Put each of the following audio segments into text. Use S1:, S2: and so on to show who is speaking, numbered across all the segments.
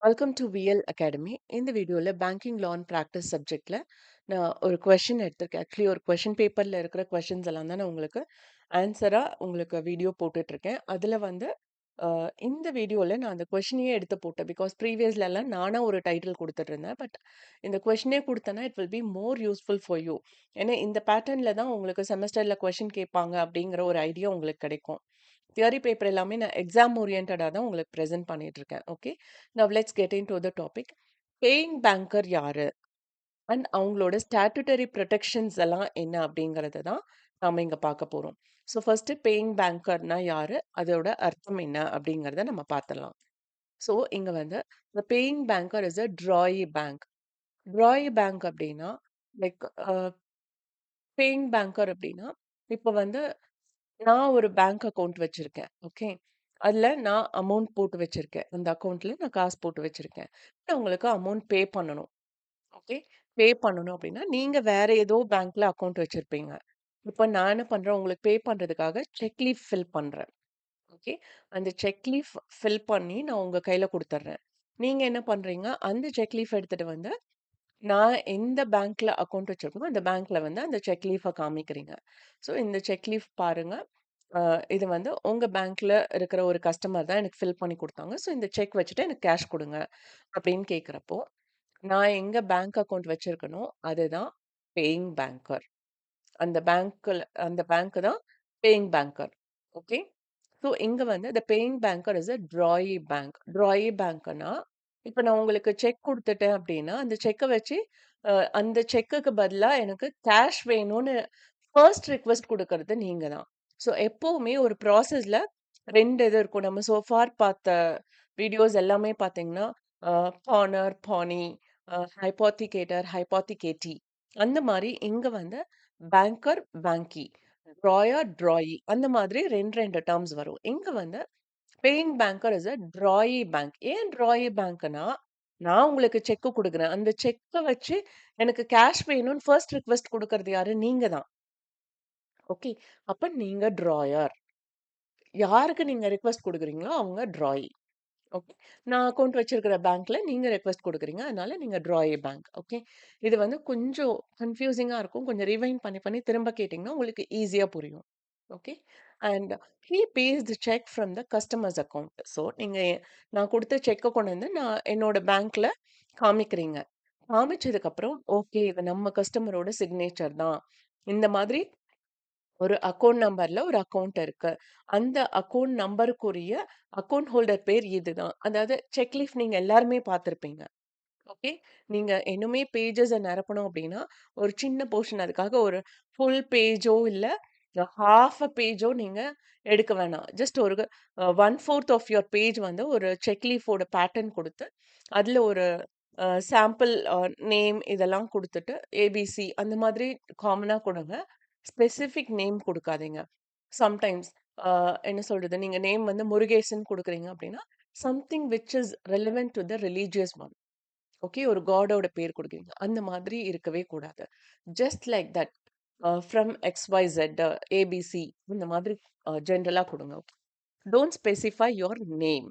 S1: Welcome to VL academy. இந்த வீடியோல banking law and practice சப்ஜெக்ட்ல நான் ஒரு கொஸ்டின் எடுத்திருக்கேன். ஆக்சுவலி ஒரு கொஸ்டின் பேப்பர்ல இருக்கிற கொஸ்டின்ஸ் எல்லாம் தான் நான் உங்களுக்கு ஆன்சரா உங்களுக்கு வீடியோ போட்டுட்டு இருக்கேன். அதுல வந்து இந்த வீடியோல நான் அந்த கொஸ்டினையே எடுத்து போட்டேன். பிகாஸ் ப்ரீவியஸ்ல எல்லாம் நானா ஒரு டைட்டில் கொடுத்துட்டு இருந்தேன். பட் இந்த கொஸ்டினே கொடுத்தேன்னா it will be more useful for you. ஏன்னா இந்த பேட்டர்ன்ல தான் உங்களுக்கு செமஸ்டர்ல கொஸ்டின் கேட்பாங்க அப்படிங்கிற ஒரு ஐடியா உங்களுக்கு கிடைக்கும். தியரி பேப்பர் எல்லாமே நான் எக்ஸாம் ஓரியன்டா தான் உங்களுக்கு ப்ரெசென்ட் பண்ணிட்டு இருக்கேன். Okay, now let's get in to the topic. Paying banker யாரு அண்ட் அவங்களோட ஸ்டாட்டுட்டரி ப்ரொடெக்ஷன்ஸ் எல்லாம் என்ன அப்படிங்கறத தான் நாம இங்க பார்க்க போறோம். ஸோ ஃபர்ஸ்ட் பேயிங் பேங்கர்னா யாரு, அதோட அர்த்தம் என்ன அப்படிங்கறத நம்ம பார்த்துடலாம். ஸோ இங்க வந்து the paying banker is a drawee bank. drawee bank அப்படின்னா லைக் பேயிங் பேங்கர் அப்படின்னா இப்போ வந்து நான் ஒரு பேங்க் அக்கவுண்ட் வச்சிருக்கேன். ஓகே. அதுல நான் அமௌண்ட் போட்டு வச்சிருக்கேன். அந்த அக்கவுண்ட்ல நான் காசு போட்டு வச்சிருக்கேன். நான் உங்களுக்கு அமௌண்ட் பே பண்ணணும். ஓகே. பே பண்ணணும் அப்படின்னா, நீங்க வேற ஏதோ பேங்க்ல அக்கவுண்ட் வச்சிருப்பீங்க. இப்ப நான் என்ன பண்றேன், உங்களுக்கு பே பண்றதுக்காக செக் லீஃப் ஃபில் பண்றேன். ஓகே. அந்த செக் லீஃப் ஃபில் பண்ணி நான் உங்க கையில குடுத்துர்றேன். நீங்க என்ன பண்றீங்க, அந்த செக் லீஃப் எடுத்துட்டு வந்து நான் எந்த பேங்க்ல அக்கவுண்ட் வச்சிருக்கனோ, அந்த பேங்க்ல வந்து அந்த செக் லீஃப காமிக்கிறீங்க. ஸோ இந்த செக் லீஃப் பாருங்க. அ இது வந்து உங்க பேங்க்ல இருக்கிற ஒரு கஸ்டமர் தான் எனக்கு ஃபில் பண்ணி குடுத்தாங்க. ஸோ இந்த செக் வச்சுட்டு எனக்கு கேஷ் குடுங்க அப்படின்னு கேட்கிறப்போ, நான் எங்க பேங்க் அக்கவுண்ட் வச்சிருக்கனோ, அதுதான் பேயிங் பேங்கர். அந்த பேங்க் தான் பேயிங் பேங்கர். ஓகே. ஸோ இங்க வந்து the paying banker is a drawee bank. Drawee பேங்க்னா, இப்ப நான் உங்களுக்கு செக் குடுத்துட்டேன் அப்டின்னா, அந்த செக்க வச்சு அந்த செக்குக்கு பதிலா எனக்கு கேஷ் வேணும்னு ஃபர்ஸ்ட் ரிக்வெஸ்ட் குடுக்கறது நீங்க தான். ஸோ எப்பவுமே ஒரு ப்ராசஸ்ல 2 இது இருக்கும். நம்ம சோ ஃபார் பார்த்த வீடியோஸ் எல்லாமே பார்த்தீங்கன்னா, பானர், பானி, ஹைப்போத்திகேட்டர், ஹைப்போத்திகேட்டி அந்த மாரி இங்க வந்து பேங்கர், பேங்கி, ட்ராயர், ட்ராயி அந்த மாதிரி 2 டெர்ம்ஸ் வரும். இங்க வந்து paying banker is a drawee bank. ஏன் ட்ராயி பேங்க்னா, நான் உங்களுக்கு செக் குடுக்குறேன். அந்த செக்க வச்சு எனக்கு கேஷ் வேணும்னு ஃபர்ஸ்ட் ரிக்வெஸ்ட் குடுக்கறது யாரு? நீங்க தான். ஓகே. அப்ப நீங்க ட்ராயர். யாருக்கு நீங்க ரிக்வெஸ்ட் குடுக்குறீங்களோ அவங்க ட்ராயி. ஓகே. நான் அக்கவுண்ட் வச்சிருக்கிற பேங்க்ல நீங்க ரிக்வெஸ்ட் குடுக்குறீங்க. அதனால நீங்க ட்ராயி பேங்க். ஓகே. இது வந்து கொஞ்சம் கன்ஃப்யூசிங்கா இருக்கும். கொஞ்சம் ரிவைண்ட் பண்ணி பண்ணி திரும்ப கேட்டீங்கன்னா, உங்களுக்கு ஈஸியா புரியும். Okay. And he pays the cheque from the customer's account. So நீங்க நான் குடுத்த செக்க கொண்டு வந்து நான் என்னோட பேங்க்ல காமிக்கிறீங்க. காமிச்சதுக்கப்புறம், ஓகே இது நம்ம கஸ்டமரோட சிக்னேச்சர் தான். இந்த மாதிரி ஒரு அக்கவுண்ட் நம்பர்ல ஒரு அக்கவுண்ட் இருக்கு. அந்த அக்கவுண்ட் நம்பருக்குரிய அக்கவுண்ட் ஹோல்டர் பேர் இதுதான். அதாவது செக் லீஃப் நீங்க எல்லாருமே பார்த்திருப்பீங்க. ஓகே. நீங்க இன்னுமே பேஜஸ நிரப்பணும் அப்டின்னா, ஒரு சின்ன போர்ஷன் அதுக்காக ஒரு ஃபுல் பேஜோ இல்ல ஹால்ஃப் அ பேஜோ நீங்க எடுக்க வேணாம். ஜஸ்ட் ஒரு 1/4 ஆஃப் யுவர் பேஜ் வந்து ஒரு செக் லீஃபோட பேட்டர்ன் குடுத்து, அதுல ஒரு சாம்பிள் நேம் இதெல்லாம் குடுத்துட்டு, ஏபிசி அந்த மாதிரி காமனா குடுங்க. ஸ்பெசிஃபிக் நேம் குடுக்காதீங்க. சம்டைம்ஸ் அ என்ன சொல்றது? நீங்க நேம் வந்து முருகேசன் குடுக்குறீங்க அப்டின்னா, something which is relevant to the religious one. Okay. ஒரு காடோட பேர் குடுக்குறீங்க. அந்த மாதிரி இருக்கவே கூடாது. Just like that from XYZ ABC இந்த மாதிரி ஜெனரலா குடுங்க. Don't specify your name.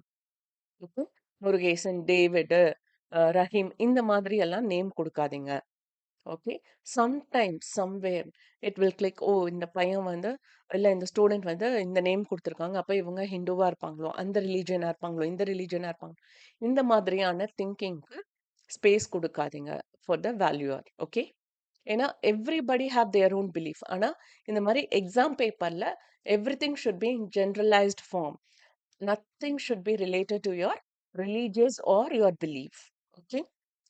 S1: Okay. Murugesan, David, Rahim இந்த மாதிரி எல்லாம் நேம் குடுக்காதீங்க. Okay. Sometimes, somewhere it will click. ஓ! இந்த பையன் வந்து இல்ல இந்த ஸ்டூடண்ட் வந்து இந்த நேம் குடுத்துருக்காங்க. அப்ப இவங்க ஹிந்துவா இருப்பாங்களோ, அந்த ரிலிஜியனா இருப்பாங்களோ, இந்த ரிலிஜியனா இருப்பாங்க. இந்த மாதிரியான திங்கிங்க்கு ஸ்பேஸ் குடுக்காதீங்க ஃபார் த வேல்யூயர். ஓகே. ஏன்னா everybody have their own belief. ஆனா இந்த மாரி எக்ஸாம் பேப்பர்ல everything should be in generalised form. Nothing should be related to your religious or your belief. Okay.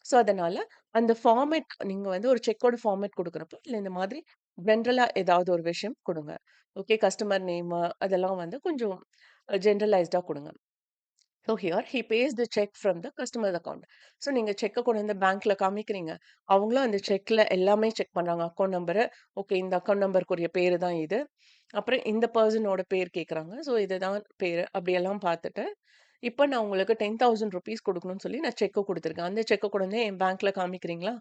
S1: So அதனால அந்த ஃபார்மேட் நீங்க வந்து ஒரு செக்கோட ஃபார்மேட் குடுக்குறப்போ, இல்ல இந்த மாதிரி ஜெனரலா ஏதாவது ஒரு விஷயம் குடுங்க. ஓகே. கஸ்டமர் நேமு அதெல்லாம் வந்து கொஞ்சம் ஜெனரலைஸ்டா குடுங்க. So here he pays the cheque from the customer account. So நீங்க செக்க கொண்டு வந்து பேங்க்ல காமிக்கிறீங்க. அவங்களும் அந்த செக்ல எல்லாமே செக் பண்றாங்க. அக்கவுண்ட் நம்பரு, ஓகே இந்த அக்கவுண்ட் நம்பருக்குரிய பேரு தான் இது. அப்புறம் இந்த பெர்சனோட பேர் கேட்குறாங்க. ஸோ இதுதான் பேரு. அப்படியெல்லாம் பார்த்துட்டு, இப்ப நான் உங்களுக்கு ₹10,000 குடுக்கணும்னு சொல்லி நான் செக் குடுத்துருக்கேன். அந்த செக்க கொண்டு வந்து என் பேங்க்ல காமிக்கிறீங்களா?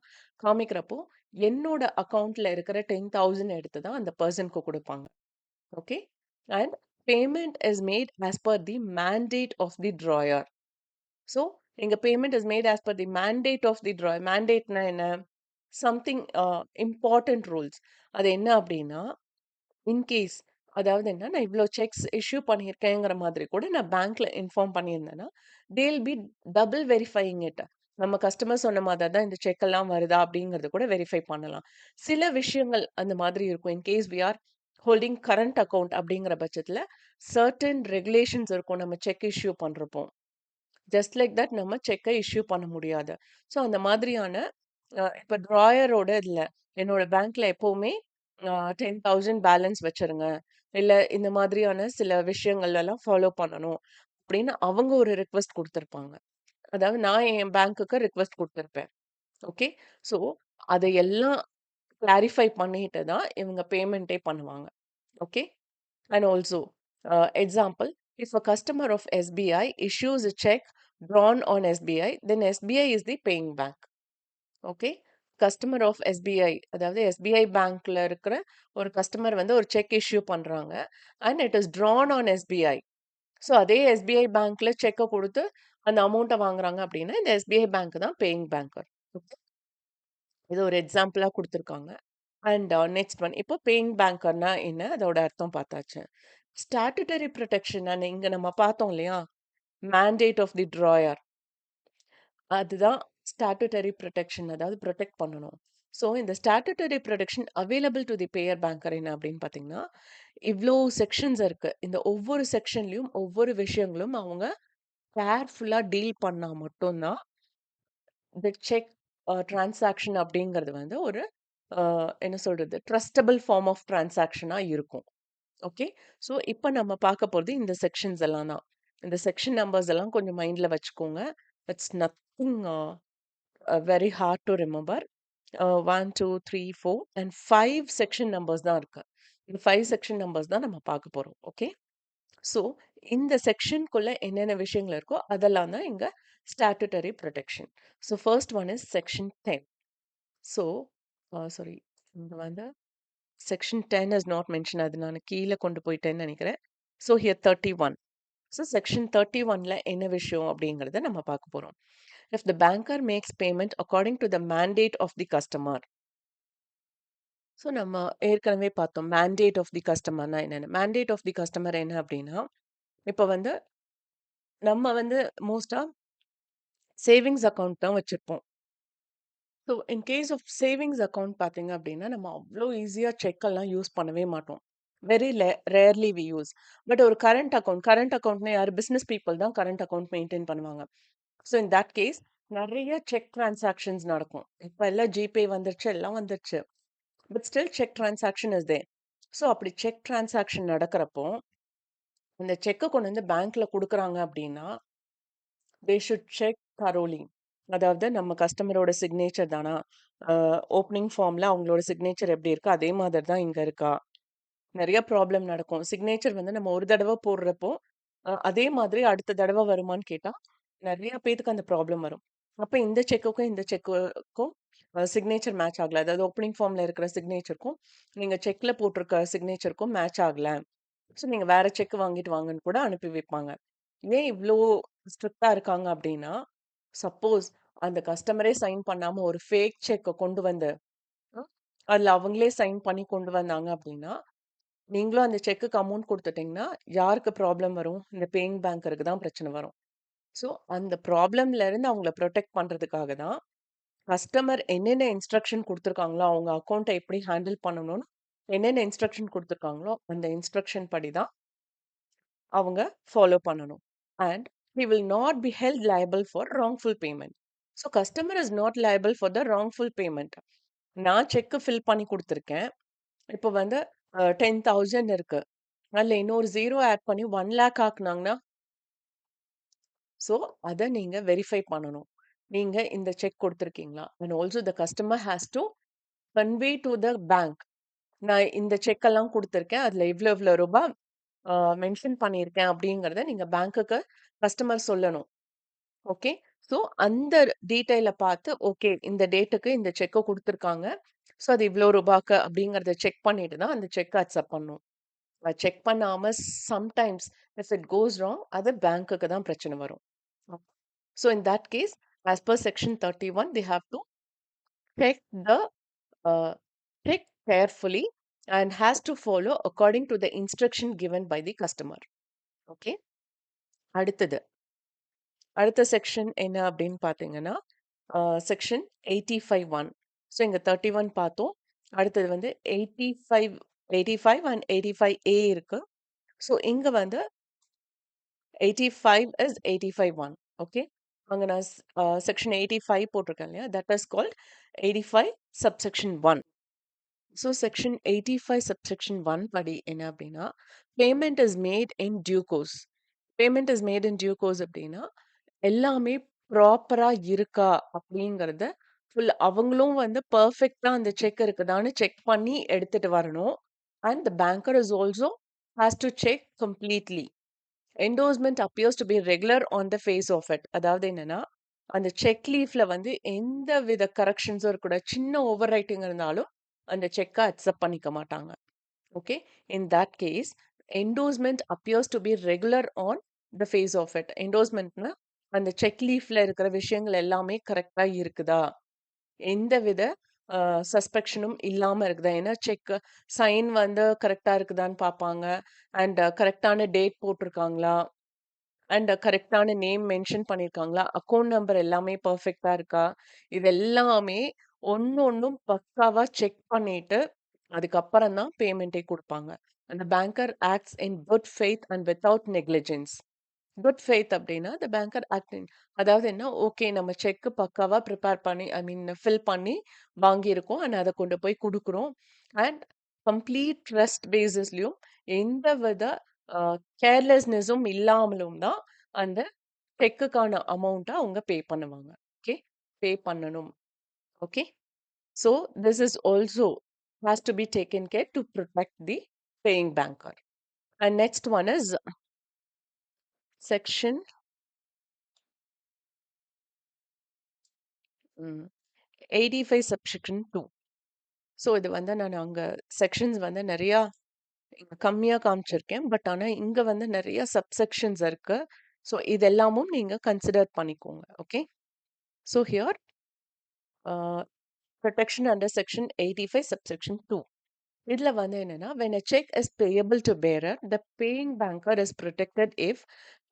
S1: காமிக்கிறப்போ, என்னோட அக்கவுண்ட்ல இருக்கிற 10,000 எடுத்து தான் அந்த பெர்சனுக்கு குடுப்பாங்க. Okay. And payment is made as per the mandate of the drawer. So எங்க payment is made as per the mandate of the drawer. மேண்டேட்னா என்ன? Something important rules. அது என்ன அப்டின்னா, இன்கேஸ் அதாவது என்ன, நான் இவ்ளோ செக்ஸ் இஷ்யூ பண்ணியிருக்கேங்கிற மாதிரி கூட நான் பேங்க்ல இன்ஃபார்ம் பண்ணியிருந்தேன்னா, they will be double verifying it. நம்ம கஸ்டமர் சொன்ன மாதிரி தான் இந்த செக் எல்லாம் வருதா அப்படிங்கிறது கூட வெரிஃபை பண்ணலாம். சில விஷயங்கள் அந்த மாதிரி இருக்கும். In case we are holding current account அப்படிங்கிற பட்சத்துல, சர்டன் ரெகுலேஷன்ஸ் இருக்கும் நம்ம செக் இஷ்யூ பண்றப்போ. ஜஸ்ட் லைக் தட் நம்ம செக்க இஷ்யூ பண்ண முடியாது. ஸோ அந்த மாதிரியான இப்ப ட்ராயரோட இதுல என்னோட பேங்க்ல எப்பவுமே 10,000 பேலன்ஸ் வச்சிருங்க. இல்ல இந்த மாதிரியான சில விஷயங்கள் எல்லாம் ஃபாலோ பண்ணணும் அப்படின்னு அவங்க ஒரு ரிக்வெஸ்ட் குடுத்திருப்பாங்க. அதாவது நான் என் பேங்க்குக்கு ரிக்வெஸ்ட் குடுத்திருப்பேன். ஓகே. ஸோ அதையெல்லாம் கிளாரிஃபை பண்ணிட்டு தான் இவங்க பேமெண்ட்டே பண்ணுவாங்க. Okay. And also, example, if a customer of SBI issues a check drawn on SBI, then SBI is the paying bank. Okay. Customer of SBI, அதாவது எஸ்பிஐ பேங்க்ல இருக்கிற ஒரு கஸ்டமர் வந்து ஒரு செக் இஷ்யூ பண்றாங்க and it is drawn on SBI. So அதே SBI பேங்க்ல செக்கை கொடுத்து அந்த அமௌண்ட்டை வாங்குறாங்க அப்படின்னா இந்த எஸ்பிஐ பேங்க் தான் பேயிங் பேங்கர். இது ஒரு எக்ஸாம்பிளா குடுத்துருக்காங்க. And next one. இப்போ பேயிங் பேங்கர்னா என்ன? அதோட அர்த்தம் பார்த்தாச்சு. ஸ்டாட்யூட்டரி புரொடெக்ஷன் இங்க நம்ம பார்த்தோம் இல்லையா? Mandate of the drawer. அதுதான் ஸ்டாட்யூட்டரி புரொடெக்ஷன். அதாவது புரொடெக்ட் பண்ணணும். ஸோ இந்த statutory protection available to the payer banker என்ன அப்படின்னு பார்த்தீங்கன்னா, இவ்ளோ செக்ஷன்ஸ் இருக்கு. இந்த ஒவ்வொரு செக்ஷன்லயும் ஒவ்வொரு விஷயங்களும் அவங்க கேர்ஃபுல்லா டீல் பண்ணா மட்டும் தான் இந்த செக் டிரான்சாக்ஷன் அப்படிங்கிறது வந்து ஒரு என்ன சொல்றது? ட்ரஸ்டபிள் ஃபார்ம் ஆஃப் டிரான்சாக்ஷனா இருக்கும். ஓகே. ஸோ இப்ப நம்ம பார்க்க போறது இந்த செக்ஷன்ஸ் எல்லாம் தான். இந்த செக்ஷன் நம்பர்ஸ் எல்லாம் கொஞ்சம் மைண்ட்ல வச்சுக்கோங்க. It's nothing very hard to remember. 1, 2, 3, 4 and 5 section numbers தான் இருக்கு. இந்த 5 செக்ஷன் நம்பர்ஸ் தான் நம்ம பார்க்க போறோம். ஓகே. ஸோ இந்த செக்ஷனுக்குள்ள என்னென்ன விஷயங்கள் இருக்கோ அதெல்லாம் தான் இங்க statutory protection. So first one is section 10. So sorry, இங்க வந்து செக்ஷன் 10 இஸ் நாட் மென்ஷன். அது நான் கீழ கொண்டு போயிட்டேன்னு நெனைக்கிறேன். So here 31. ஸோ செக்ஷன் 31ல என்ன விஷயம் அப்படிங்கிறத நம்ம பார்க்க போறோம். If the banker makes payment according to the mandate of the customer. So நம்ம ஏற்கனவே பார்த்தோம். மேண்டேட் ஆஃப் தி கஸ்டமர்னா என்னன்னு. மேண்டேட் ஆஃப் தி கஸ்டமர் என்ன அப்படின்னா, இப்ப வந்து நம்ம வந்து மோஸ்ட்டா சேவிங்ஸ் அக்கவுண்ட் தான் வச்சிருப்போம். So in case of savings account பார்த்தீங்க அப்படின்னா, நம்ம அவ்ளோ ஈஸியா செக் எல்லாம் யூஸ் பண்ணவே மாட்டோம். Very rarely we use. But ஒரு கரண்ட் அக்கவுண்ட்னா யாரு? பிசினஸ் பீப்பிள் தான் கரண்ட் அக்கவுண்ட் மெயின்டெயின் பண்ணுவாங்க. ஸோ இன் தட் கேஸ் நெறைய செக் டிரான்சாக்ஷன்ஸ் நடக்கும். இப்ப எல்லாம் ஜிபே வந்துருச்சு, எல்லாம் வந்துருச்சு. But still cheque transaction is there. So அப்படி செக் டிரான்சாக்ஷன் நடக்கிறப்போ, அந்த செக்க கொண்டு வந்து பேங்க்ல குடுக்குறாங்க அப்படின்னா, தே ஷுட் செக் தரோலி. அதாவது நம்ம கஸ்டமரோட சிக்னேச்சர் தானா? அ ஓப்பனிங் ஃபார்ம்ல அவங்களோட சிக்னேச்சர் எப்படி இருக்கோ, அதே மாதிரி தான் இங்க இருக்கா? நெறைய ப்ராப்ளம் நடக்கும். சிக்னேச்சர் வந்து நம்ம ஒரு தடவ போடுறப்போ, அதே மாதிரி அடுத்த தடவ வருமான்னு கேட்டா, நெறைய பேத்துக்கு அந்த ப்ராப்ளம் வரும். அப்ப இந்த செக்குக்கும், இந்த செக்குக்கும் சிக்னேச்சர் மேட்ச் ஆகல. அதாவது ஓப்பனிங் ஃபார்ம்ல இருக்கிற சிக்னேச்சருக்கும், நீங்க செக்ல போட்டிருக்க சிக்னேச்சருக்கும் மேட்ச் ஆகல. ஸோ நீங்க வேற செக் வாங்கிட்டு வாங்கன்னு கூட அனுப்பி வைப்பாங்க. ஏன் இவ்ளோ ஸ்ட்ரிக்ட்டா இருக்காங்க அப்டின்னா, சப்போஸ் அந்த கஸ்டமரே சைன் பண்ணாம ஒரு ஃபேக் செக்க கொண்டு வந்து, ம் அதுல அவங்களே சைன் பண்ணி கொண்டு வந்தாங்க அப்டின்னா, நீங்களும் அந்த செக்குக்கு அமௌண்ட் குடுத்துட்டீங்கன்னா, யாருக்கு ப்ராப்ளம் வரும்? இந்த பேயிங் பேங்கருக்கு தான் பிரச்சனை வரும். ஸோ அந்த ப்ராப்ளம்ல இருந்து அவங்கள புரொடெக்ட் பண்றதுக்காக தான், கஸ்டமர் என்னென்ன இன்ஸ்ட்ரக்ஷன் குடுத்துருக்காங்களோ, அவங்க அக்கவுண்ட்ட எப்படி ஹேண்டில் பண்ணணும்னு என்னென்ன இன்ஸ்ட்ரக்ஷன் குடுத்துருக்காங்களோ, அந்த இன்ஸ்ட்ரக்ஷன் படி தான் அவங்க ஃபாலோ பண்ணணும். And he will not be held liable for wrongful payment. So customer is not liable for the wrongful payment. நான் செக் ஃபில் பண்ணி குடுத்துருக்கேன். இப்ப வந்து 10,000 இருக்கு. அதுல இன்னொரு 0 ஆட் பண்ணி 1,00,000 ஆக்குனாங்கன்னா, ஸோ அத நீங்க வெரிஃபை பண்ணணும். நீங்க இந்த செக் குடுத்துருக்கீங்களா? And also the customer has to convey to the bank. நான் இந்த செக் எல்லாம் குடுத்துருக்கேன். அதுல இவ்ளோ இவ்ளோ ரூபா அ மென்ஷன் பண்ணியிருக்கேன் அப்படிங்கிறத நீங்க பேங்க்குக்கு கஸ்டமர் சொல்லணும். ஓகே. ஸோ அந்த டீட்டெயில பார்த்து, ஓகே இந்த டேட்டுக்கு இந்த செக்க குடுத்துருக்காங்க. ஸோ அது இவ்ளோ ரூபாய்க்கு அப்படிங்கிறத செக் பண்ணிட்டு தான் அந்த செக்க அக்செப்ட் பண்ணணும். செக் பண்ணாம sometimes if it goes wrong அது பேங்க்குக்கு தான் பிரச்சனை வரும். So in that case, as per section 31, they have to check the uh, check carefully and has to follow according to the instruction given by the customer. Okay. அடுத்தது அடுத்த section என்ன அப்படின்னு பார்த்தீங்கன்னா செக்ஷன் 85(1). ஸோ இங்கே 31 பார்த்தோம். அடுத்தது வந்து 85 and 85A இருக்கு. ஸோ இங்கே வந்து 85 இஸ் 85(1). ஓகே, அங்கே நான் செக்ஷன் 85 போட்டிருக்கேன் இல்லையா, that is called 85 subsection 1. So section 85 subsection 1 படி என்ன அப்படின்னா, payment is made in due course. Payment is made in due course அப்படின்னா எல்லாமே ப்ராப்பரா இருக்கா அப்படிங்கறத அவங்களும் வந்து பெர்ஃபெக்ட்டா அந்த செக் இருக்குதான்னு செக் பண்ணி எடுத்துட்டு வரணும். And the banker is also has to check completely. Endorsement appears to be regular on the face of it. அதாவது என்னன்னா, அந்த செக் லீஃப்ல வந்து எந்த வித கரெக்ஷன்ஸும் இருக்கக்கூடாது. சின்ன ஓவர் ரைட்டிங் இருந்தாலும் அந்த செக்கை அக்செப்ட் பண்ணிக்க மாட்டாங்க. Okay, in that case endorsement appears to be regular on the face of it. என்டோர்ஸ்மெண்ட்னா அந்த செக் லீஃப்ல இருக்கிற விஷயங்கள் எல்லாமே கரெக்டா இருக்குதா, எந்த வித சஸ்பெக்ஷனும் இல்லாம இருக்குதா. ஏன்னா செக் சைன் வந்து கரெக்டா இருக்குதான்னு பார்ப்பாங்க. அண்ட் கரெக்டான டேட் போட்டிருக்காங்களா, அண்ட் கரெக்டான நேம் மென்ஷன் பண்ணியிருக்காங்களா, அக்கௌண்ட் நம்பர் எல்லாமே பர்ஃபெக்டா இருக்கா, இது எல்லாமே ஒன்னும் பக்காவா செக் பண்ணிட்டு அதுக்கப்புறம் தான் பேமெண்ட்டே கொடுப்பாங்க. அந்த banker acts in good faith and without negligence. Good faith அப்படின்னா த பேங்கர் ஆக்டிங், அதாவது என்ன, ஓகே நம்ம செக் பக்காவா ப்ரிப்பேர் பண்ணி ஐ மீன் ஃபில் பண்ணி வாங்கியிருக்கோம் அண்ட் அதை கொண்டு போய் கொடுக்குறோம். அண்ட் கம்ப்ளீட் ட்ரஸ்ட் பேசிஸ்லயும் எந்த வித கேர்லெஸ்னஸும் இல்லாமலும் தான் அந்த செக்குக்கான அமௌண்ட்டை அவங்க பே பண்ணுவாங்க. ஓகே, பே பண்ணணும். Okay, so this is also has to be taken care to protect the paying banker. And next one is section 85 subsection 2. So இது வந்து நான் அங்கே செக்ஷன்ஸ் வந்து நிறையா கம்மியாக காமிச்சிருக்கேன். பட் ஆனால் இங்கே வந்து நிறைய சப்செக்ஷன்ஸ் இருக்கு. ஸோ இதெல்லாமும் நீங்கள் கன்சிடர் பண்ணிக்கோங்க. Okay, so here protection under section 85 subsection 2. இதில் வந்து என்னன்னா, when a check is payable to bearer, the paying banker is protected if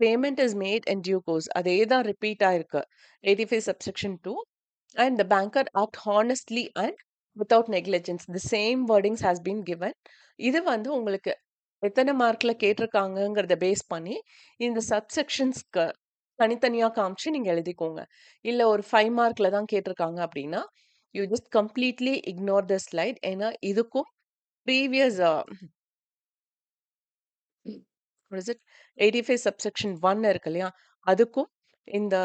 S1: payment is made in due course. அதே தான் ரிப்பீட் ஆயிருக்கு 85 subsection 2. And the banker act honestly and without negligence. The same wordings has been given. இது வந்து உங்களுக்கு எத்தனை மார்க்ல கேட்டிருக்காங்கங்கிறத base பண்ணி இந்த சப்செக்ஷன்ஸ்க்கு தனித்தனியா காமிச்சு நீங்க எழுதிக்கோங்க. இல்ல ஒரு 5 மார்க்ல தான் கேட்டிருக்காங்க அப்படின்னா you just completely ignore the slide. ஏன்னா இதுக்கும் previous what is it 85 subsection 1 இருக்கு இல்லையா, அதுக்கும் இந்த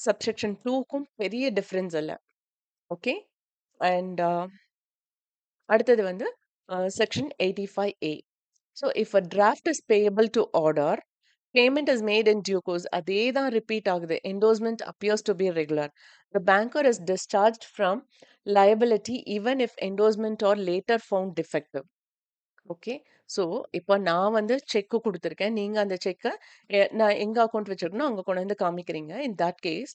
S1: சப்செக்ஷன் 2க்கும் பெரிய டிஃபரன்ஸ் இல்லை. ஓகே, அண்ட் அடுத்தது வந்து section 85A. So if a draft is payable to order, payment is made in due course. அதே தான் ரிப்பீட் ஆகுது. Endorsement appears to be regular. The banker is discharge from liability even if endorsement or later found defective. Okay, so இப்போ நான் வந்து செக்கு கொடுத்துருக்கேன். நீங்கள் அந்த செக்கை நான் எங்கே அக்கௌண்ட் வச்சிருக்கணும் அங்கே கொண்டு வந்து காமிக்கிறீங்க. In that case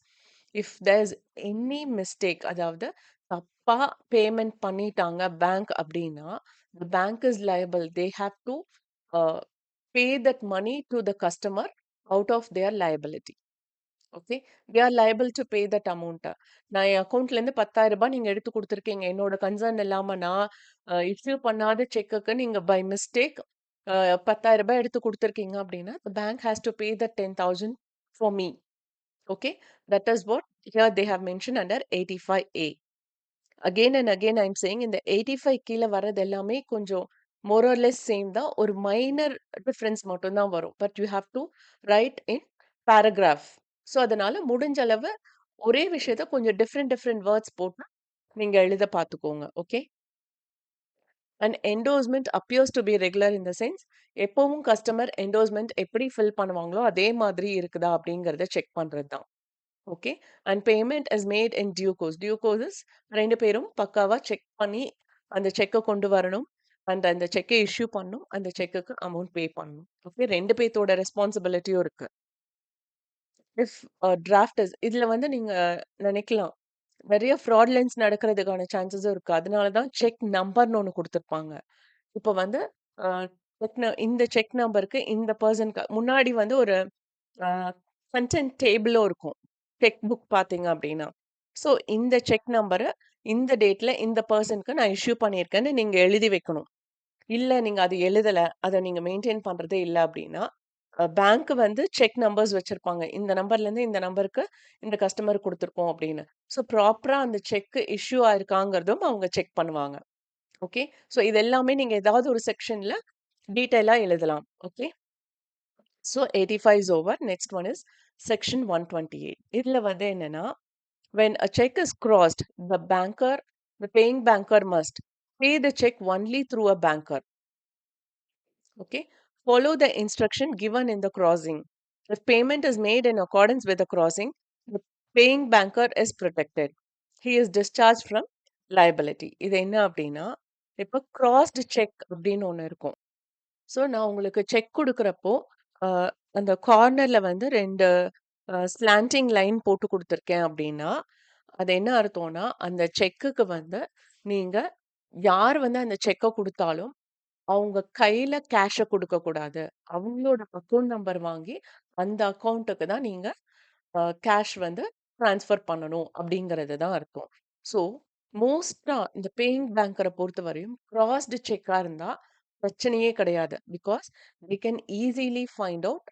S1: if there is any mistake, அதாவது தப்பா பேமெண்ட் பண்ணிட்டாங்க பேங்க் அப்படின்னா, the bank is liable. They have to pay that money to the customer out of their liability. Okay, they are liable to pay that அமௌண்ட்டை. நான் என் அக்கௌண்ட்லேருந்து 10,000 நீங்க எடுத்து கொடுத்துருக்கீங்க. என்னோட கன்சர்ன் இல்லாம நான் இஷ்யூ பண்ணாத செக்குக்கு நீங்க பை மிஸ்டேக் 10,000 எடுத்து கொடுத்துருக்கீங்க அப்படின்னா the bank has to pay the 10,000 for me. Okay, that is what here they have mentioned under 85A. Again and again I'm saying இந்த 85 கீழே வர்றது எல்லாமே கொஞ்சம் more or less சேம் தான். ஒரு மைனர் டிஃபரன்ஸ் மட்டும் தான் வரும். But you have to right in paragraph. So அதனால முடிஞ்ச அளவு ஒரே விஷயத்த கொஞ்சம் டிஃப்ரெண்ட் டிஃப்ரெண்ட் வேர்ட்ஸ் போட்டு நீங்க எழுத பார்த்துக்கோங்க. Okay, and endorsement appears to be regular in the sense எப்பவும் கஸ்டமர் என்டோர்ஸ்மெண்ட் எப்படி ஃபில் பண்ணுவாங்களோ அதே மாதிரி இருக்குதா அப்படிங்கிறத செக் பண்றது தான். Okay, and payment is made in due course. Due course ரெண்டு பேரும் பக்காவா செக் பண்ணி அந்த செக்கை கொண்டு வரணும். அந்த செக்கை இஷ்யூ பண்ணணும். அந்த செக்குக்கு அமௌண்ட் பே பண்ணணும். ஓகே, ரெண்டு பேர்த்தோட ரெஸ்பான்சிபிலிட்டியும் இருக்கு. இஃப் டிராஃப்ட் இஸ் இதுல வந்து நீங்க நினைக்கலாம். நெறைய ஃப்ராட்லன்ஸ் நடக்கிறதுக்கான சான்சஸும் இருக்கு. அதனால தான் செக் நம்பர்ன்னு ஒண்ணு குடுத்துருப்பாங்க. இப்ப வந்து அ இந்த செக் நம்பருக்கு இந்த பெர்சன்க்கு முன்னாடி வந்து ஒரு அ கன்டென்ட் டேபிளும் இருக்கும். செக் புக் பார்த்தீங்க அப்டின்னா. ஸோ இந்த செக் நம்பர இந்த டேட்ல இந்த பெர்சன்க்கு நான் இஷ்யூ பண்ணியிருக்கேன்னு நீங்க எழுதி வைக்கணும். இல்ல நீங்க அது எழுதல, அத நீங்க மெயின்டெயின் பண்றதே இல்ல அப்டின்னா, பேங்க் வந்து செக் நம்பர்ஸ் வச்சிருப்பாங்க. இந்த நம்பர்லேருந்து இந்த நம்பருக்கு இந்த கஸ்டமர் குடுத்துருக்கோம் அப்டின்னு. ஸோ ப்ராப்பரா அந்த செக் இஷ்யூ ஆயிருக்காங்கிறதும் அவங்க செக் பண்ணுவாங்க. ஓகே. ஸோ இது எல்லாமே நீங்க ஏதாவது ஒரு செக்ஷன்ல டீட்டெயிலா எழுதலாம். Okay. So 85 is over. Next one is section 128. இதுல வந்து என்னன்னா, when a check is crossed, the paying banker must pay the check only through a banker. Okay. Follow the instruction given in the crossing. If payment is made in accordance with the crossing, the paying banker is protected. He is discharged from liability. இது என்ன அப்படின்னா, இப்போ crossed check அப்படின்னு ஒண்ணு இருக்கும். So நான் உங்களுக்கு check குடுக்குறப்போ, அ அந்த கார்னர்ல வந்து 2 ஸ்லாண்டிங் லைன் போட்டு குடுத்துருக்கேன் அப்படின்னா, அது என்ன அர்த்தம்னா, அந்த செக்குக்கு வந்து நீங்க யார் வந்து அந்த செக்க குடுத்தாலும் அவங்க கையில கேஷ குடுக்கக்கூடாது. அவங்களோட அக்கவுண்ட் நம்பர் வாங்கி, அந்த அக்கவுண்ட்டுக்கு தான் நீங்க கேஷ் வந்து ட்ரான்ஸ்ஃபர் பண்ணணும் அப்படிங்கிறது தான் அர்த்தம். ஸோ, மோஸ்ட்டா இந்த பேயிங் பேங்கர பொறுத்தவரையும் கிராஸ்டு செக்கா இருந்தா பிரச்சனையே கிடையாது. Because they can easily find out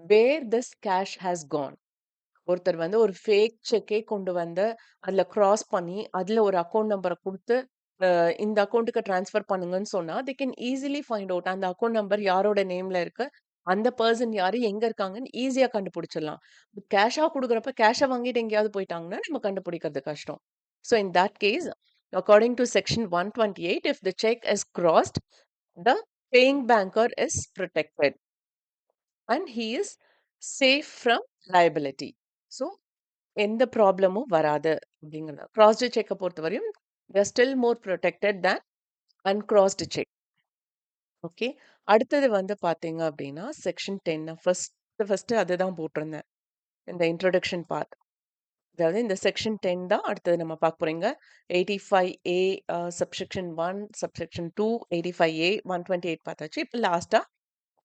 S1: where this cash has gone. ஒருத்தர் வந்து ஒரு ஃபேக் செக்கே கொண்டு வந்து, அதுல கிராஸ் பண்ணி, அதுல ஒரு அக்கவுண்ட் நம்பர குடுத்து, இந்த அக்கவுண்ட்க்கு ட்ரான்ஸ்ஃபர் பண்ணுங்கன்னு சொன்னா, தே கேன் ஈசிலி ஃபைண்ட் அவுட் அந்த அக்கவுண்ட் நம்பர் யாரோட நேம்ல இருக்கு, அந்த பெர்சன் யாரு, எங்க இருக்காங்கன்னு ஈஸியா கண்டுபிடிச்சிடலாம். கேஷா குடுக்குறப்ப கேஷ வாங்கிட்டு எங்கேயாவது போயிட்டாங்கன்னா, நம்ம கண்டுபிடிக்கிறது கஷ்டம். So in that case, according to section 128, if the cheque is crossed, the paying banker is protected and he is safe from liability. So எந்த ப்ராப்ளமும் வராது அப்படிங்கிறது. கிராஸ்டு செக்க பொறுத்தவரையும் they are still more protected than uncrossed cheque. Okay. அடுத்தது வந்து பார்த்தீங்க அப்படின்னா, செக்ஷன் 10 ஃபர்ஸ்ட்டு அதுதான் போட்டிருந்தேன். இந்த இன்ட்ரோடக்ஷன் பார்ட். அதாவது இந்த செக்ஷன் 10 தான் அடுத்தது நம்ம பார்க்க போறோங்க. 85A சப்செக்ஷன் 1, சப்செக்ஷன் 2, 85A, 128 பார்த்தாச்சு. இப்ப லாஸ்ட்டா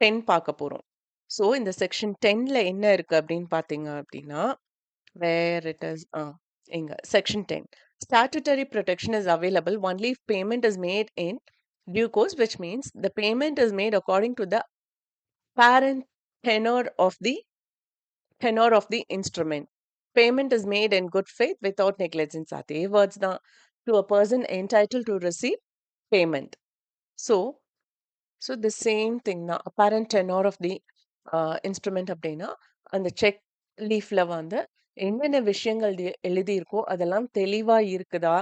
S1: 10 பார்க்க போறோம். ஸோ இந்த செக்ஷன் 10ல என்ன இருக்கு அப்படின்னு பார்த்தீங்க அப்படின்னா, where it is இங்க section 10 statutory protection is available only if payment is made in due course, which means the payment is made according to the parent tenor of the tenor of the instrument. Payment is made in good faith without negligence. அதே words தான் to a person entitled to receive payment. So so the same thing தான். Apparent tenure of the instrument அப்படின்னா, அந்த cheque லீஃப்ல வந்து என்னென்ன விஷயங்கள் எழுதியிருக்கோ, அதெல்லாம் தெளிவா இருக்குதா?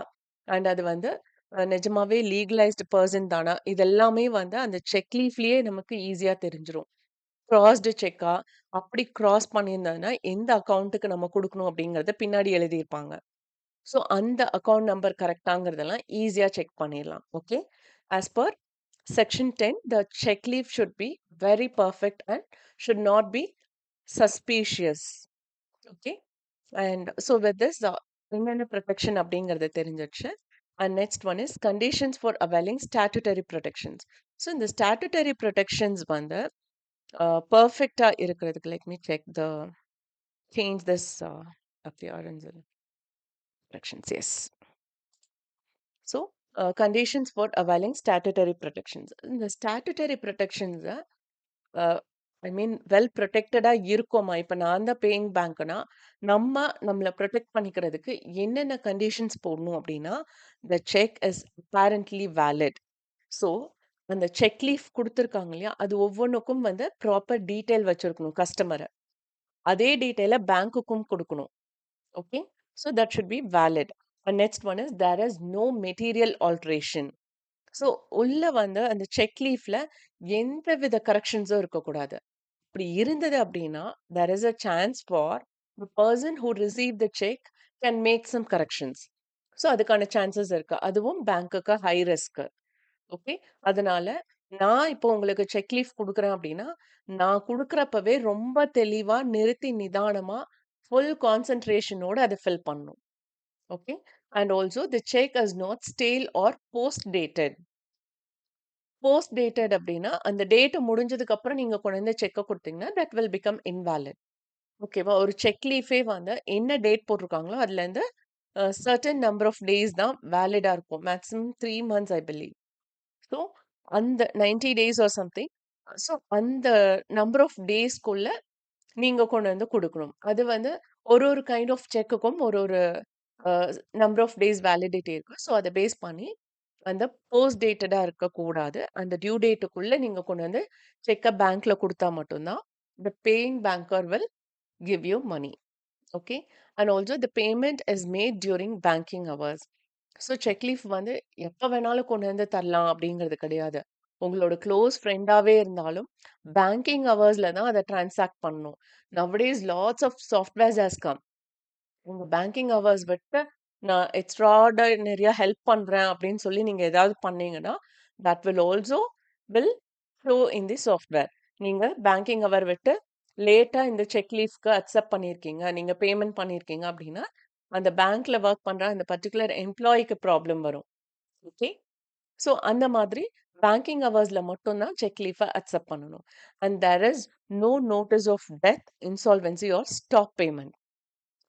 S1: அண்ட் அது வந்து நிஜமாவே லீகலைஸ்டு பெர்சன் தானா? இதெல்லாமே வந்து அந்த செக் லீஃப்லயே நமக்கு ஈஸியா தெரிஞ்சிரும். கிராஸ்டு செக்கா? அப்படி கிராஸ் பண்ணியிருந்ததுன்னா, எந்த அக்கவுண்ட்டுக்கு நம்ம குடுக்கணும் அப்படிங்கிறத பின்னாடி எழுதியிருப்பாங்க. ஸோ அந்த அக்கவுண்ட் நம்பர் கரெக்ட்டாங்கிறதெல்லாம் ஈஸியா செக் பண்ணிடலாம். Okay. As per section 10, the check leaf should be very perfect and should not be suspicious. Okay. And so with this, என்னென்ன ப்ரொடெக்ஷன் அப்படிங்கிறது தெரிஞ்சிடுச்சு. And next one is conditions for availing statutory protections. So இந்த statutory protections வந்து பர்ஃபெக்டா இருக்கிறதுக்கு let me check the change this appearance and protections. Yes. So, conditions for availing statutory protections. இந்த statutory ப்ரொடெக்ஷன்ஸ ஐ மீன் well ப்ரொடெக்டடா இருக்கோமா? இப்ப நான் தான் பேயிங் பேங்க்னா, நம்மள ப்ரொடெக்ட் பண்ணிக்கிறதுக்கு என்னென்ன கண்டிஷன்ஸ் போடணும் அப்படின்னா, த செக் இஸ் அப்பேரன்ட்லி வேலிட். ஸோ, அந்த செக் லீஃப் குடுத்துருக்காங்க இல்லையா? அது ஒவ்வொன்னுக்கும் வந்து ப்ராப்பர் டீட்டெயில் வச்சிருக்கணும் கஸ்டமர. அதே டீட்டெயில பேங்க்குக்கும் குடுக்கணும். Okay. So that should be valid. And next one is there is no material alteration. So உள்ள வந்து அந்த செக் லீஃப்ல எந்த வித கரெக்ஷன்ஸும் இருக்கக்கூடாது. அப்படி இருந்தது அப்படின்னா, there is a chance for the person who received the check can make some corrections. So அதுக்கான சான்சஸ் இருக்கு. அதுவும் பேங்க்குக்கு ஹை ரிஸ்க். ஓகே. அதனால நான் இப்போ உங்களுக்கு செக் லீஃப் குடுக்குறேன் அப்டின்னா, நான் குடுக்குறப்பவே ரொம்ப தெளிவா, நிறுத்தி நிதானமா, ஃபுல் கான்சன்ட்ரேஷனோட அத ஃபில் பண்ணணும். Okay. And also the check is not stale R post dated. Post dated அப்டின்னா, அந்த டேட் முடிஞ்சதுக்கு அப்புறம் நீங்க கொண்டு வந்து செக்க குடுத்தீங்கன்னா, தட் வில் பிகம் இன்வாலிட். ஓகேவா? ஒரு செக் லீஃபே வந்து என்ன டேட் போட்டிருக்காங்களோ, அதுலேருந்து சர்டன் நம்பர் ஆஃப் டேஸ் தான் வேலிடா இருக்கும். Maximum 3 months I believe. So, அந்த 90 டேஸ் ஆர் சம்திங். ஸோ, அந்த நம்பர் ஆஃப் டேஸ்க்குள்ள நீங்க கொண்டு வந்து குடுக்கணும். அது வந்து ஒரு ஒரு கைண்ட் ஆஃப் செக்குக்கும் ஒரு ஒரு a number of days validity இருக்கு. ஸோ, அத பேஸ் பண்ணி அந்த போஸ்ட் டேட்டடா இருக்கக்கூடாது. அந்த டியூ டேட்டுக்குள்ள நீங்க கொண்டு வந்து செக்க பேங்க்ல குடுத்தா மட்டும் தான், the paying banker will give you money. Okay. And also the payment is made during banking hours. So cheque leaf வந்து எப்ப வேணாலும் கொண்டு வந்து தரலாம் அப்படிங்கிறது கிடையாது. உங்களோட க்ளோஸ் ஃப்ரெண்டாவே இருந்தாலும், பேங்கிங் ஹவர்ஸ்ல தான் அத டிரான்சாக்ட் பண்ணணும். Nowadays lots of softwares has come. உங்க பேங்கிங் ஹவர்ஸ் விட்டு நான் எக்ஸ்ட்ராஆர்டினரியா ஹெல்ப் பண்றேன் அப்படின்னு சொல்லி நீங்க ஏதாவது பண்ணீங்கன்னா, that will also will show in the software. நீங்க பேங்கிங் ஹவர் விட்டு லேட்டா இந்த செக் லீஃப்க்கு அக்செப்ட் பண்ணியிருக்கீங்க. நீங்க பேமெண்ட் பண்ணியிருக்கீங்க அப்படின்னா, அந்த பேங்க்ல வொர்க் பண்ற அந்த பர்ட்டிகுலர் எம்ப்ளாயிக்கு ப்ராப்ளம் வரும். ஓகே. ஸோ அந்த மாதிரி பேங்கிங் ஹவர்ஸ்ல மட்டும் தான் செக் லீஃப அக்செப்ட் பண்ணணும். And there is no notice of death, insolvency or stop payment.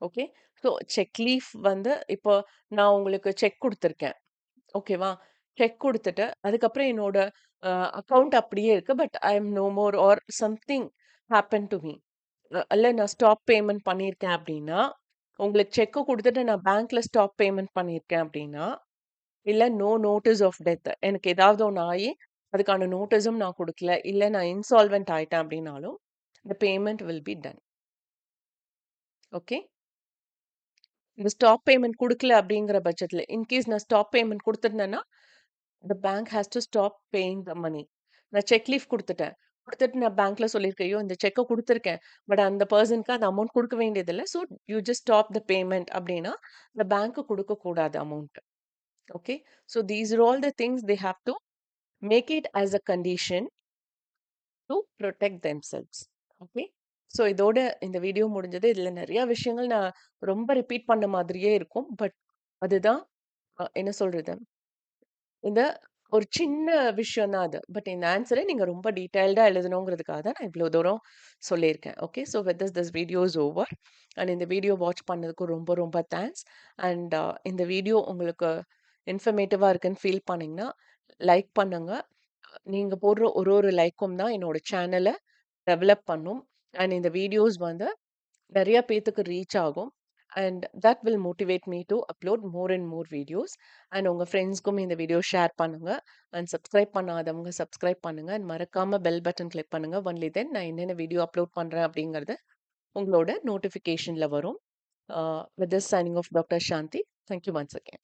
S1: Okay. So cheque leaf வந்து இப்போ நான் உங்களுக்கு செக் குடுத்துருக்கேன். ஓகேவா? செக் குடுத்துட்டு, அதுக்கப்புறம் என்னோட அக்கவுண்ட் அப்படியே இருக்கு. But I am no more or something happen to me. இல்ல நான் ஸ்டாப் பேமெண்ட் பண்ணியிருக்கேன் அப்படின்னா, உங்களுக்கு செக்க குடுத்துட்டு நான் பேங்க்ல ஸ்டாப் பேமெண்ட் பண்ணியிருக்கேன் அப்படின்னா, இல்ல நோ நோட்டீஸ் ஆஃப் டெத் எனக்கு ஏதாவது ஒண்ணு ஆயி, அதுக்கான நோட்டீஸும் நான் குடுக்கல. இல்ல நான் இன்சால்வென்ட் ஆயிட்டேன் அப்படின்னாலும், the payment will be done. Okay. இந்த ஸ்டாப் பேமெண்ட் குடுக்கல அப்படிங்கிற பட்சத்துல, இன்கேஸ் நான் ஸ்டாப் பேமெண்ட் குடுத்திருந்தேன்னா, the bank has to stop paying the money. நான் செக் லீஃப் குடுத்துட்டேன். குடுத்துட்டு நான் பேங்க்ல சொல்லியிருக்கேன், ஐயோ! இந்த செக்க குடுத்துருக்கேன். பட் அந்த பெர்சனுக்கு அந்த அமௌண்ட் குடுக்க வேண்டியதில்ல. So you just stop the payment அப்படின்னா, இந்த பேங்க் குடுக்கக்கூடாது amount. Okay. So these are all the things they have to make it as a condition to protect themselves. Okay. So இதோட இந்த வீடியோ முடிஞ்சது. இதுல நெறைய விஷயங்கள் நான் ரொம்ப ரிப்பீட் பண்ண மாதிரியே இருக்கும். பட் அதுதான் என்ன சொல்றது? இந்த ஒரு சின்ன விஷயம் தான் அது. பட் இந்த ஆன்ஸர நீங்க ரொம்ப டீட்டெயில்டா எழுதணுங்கிறதுக்காக தான் நான் இவ்ளோ தூரம் சொல்லியிருக்கேன். Okay. So with this video is over. And இந்த வீடியோ வாட்ச் பண்ணதுக்கு ரொம்ப ரொம்ப தேங்க்ஸ். அண்ட் இந்த வீடியோ உங்களுக்கு இன்ஃபர்மேட்டிவா இருக்குன்னு ஃபீல் பண்ணீங்கன்னா, லைக் பண்ணுங்க. நீங்க போடுற ஒரு ஒரு லைக்கும் தான் என்னோட சேனல டெவலப் பண்ணும். அண்ட் இந்த வீடியோஸ் வந்து நெறைய பேத்துக்கு ரீச் ஆகும். And that will motivate me to upload more and more videos. And உங்க ஃப்ரெண்ட்ஸ்க்கும் இந்த வீடியோ ஷேர் பண்ணுங்க. அண்ட் சப்ஸ்கிரைப் பண்ணாதவங்க சப்ஸ்கிரைப் பண்ணுங்க. அண்ட் மறக்காம பெல் பட்டன் கிளிக் பண்ணுங்க. ஒன்லி தென் நான் என்னென்ன வீடியோ அப்லோட் பண்றேன் அப்படிங்கிறது உங்களோட நோட்டிஃபிகேஷன்ல வரும். With this signing off doctor Shanthi. Thank you once again.